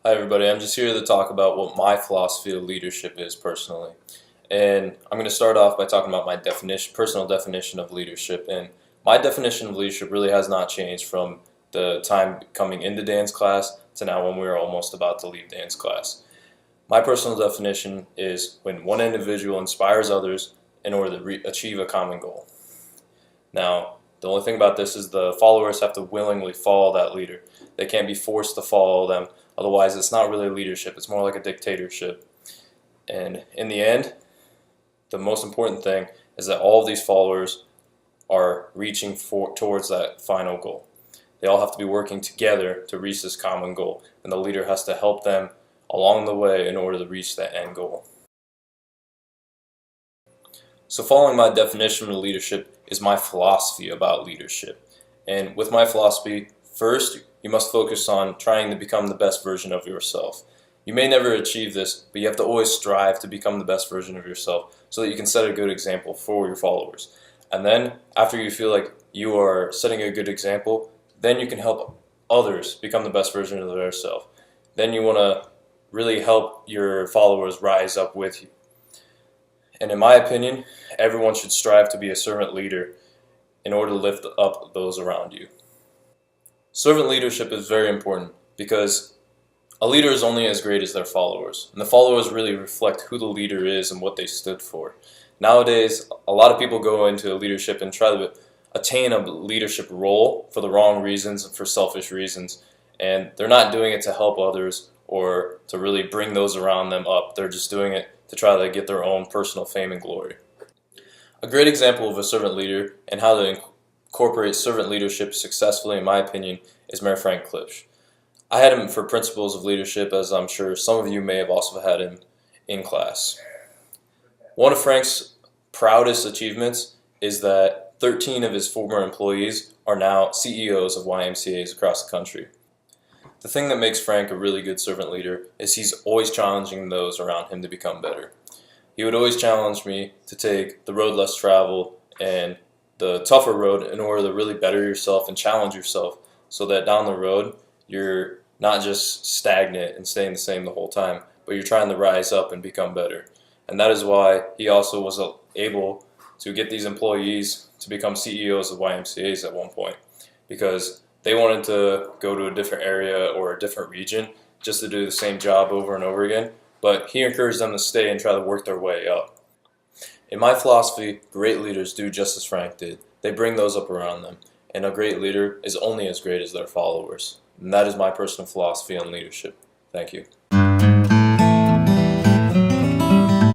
Hi everybody, I'm just here to talk about what my philosophy of leadership is personally. And I'm going to start off by talking about my personal definition of leadership. And my definition of leadership really has not changed from the time coming into dance class to now when we're almost about to leave dance class. My personal definition is when one individual inspires others in order to achieve a common goal. Now, the only thing about this is the followers have to willingly follow that leader. They can't be forced to follow them. Otherwise, it's not really leadership. It's more like a dictatorship. And in the end, the most important thing is that all of these followers are reaching towards that final goal. They all have to be working together to reach this common goal, and the leader has to help them along the way in order to reach that end goal. So following my definition of leadership is my philosophy about leadership. And with my philosophy, first, you must focus on trying to become the best version of yourself. You may never achieve this, but you have to always strive to become the best version of yourself so that you can set a good example for your followers. And then, after you feel like you are setting a good example, then you can help others become the best version of themselves. Then you want to really help your followers rise up with you. And in my opinion, everyone should strive to be a servant leader in order to lift up those around you. Servant leadership is very important because a leader is only as great as their followers, and the followers really reflect who the leader is and what they stood for. Nowadays, a lot of people go into leadership and try to attain a leadership role for the wrong reasons and for selfish reasons, and they're not doing it to help others or to really bring those around them up. They're just doing it to try to get their own personal fame and glory. A great example of a servant leader and how to incorporate servant leadership successfully, in my opinion, is Mayor Frank Klipsch. I had him for principles of leadership, as I'm sure some of you may have also had him in class. One of Frank's proudest achievements is that 13 of his former employees are now CEOs of YMCAs across the country. The thing that makes Frank a really good servant leader is he's always challenging those around him to become better. He would always challenge me to take the road less traveled and the tougher road in order to really better yourself and challenge yourself so that down the road you're not just stagnant and staying the same the whole time, but you're trying to rise up and become better. And that is why he also was able to get these employees to become CEOs of YMCAs at one point, because they wanted to go to a different area or a different region just to do the same job over and over again, but he encouraged them to stay and try to work their way up. In my philosophy, great leaders do just as Frank did. They bring those up around them, and a great leader is only as great as their followers. And that is my personal philosophy on leadership. Thank you.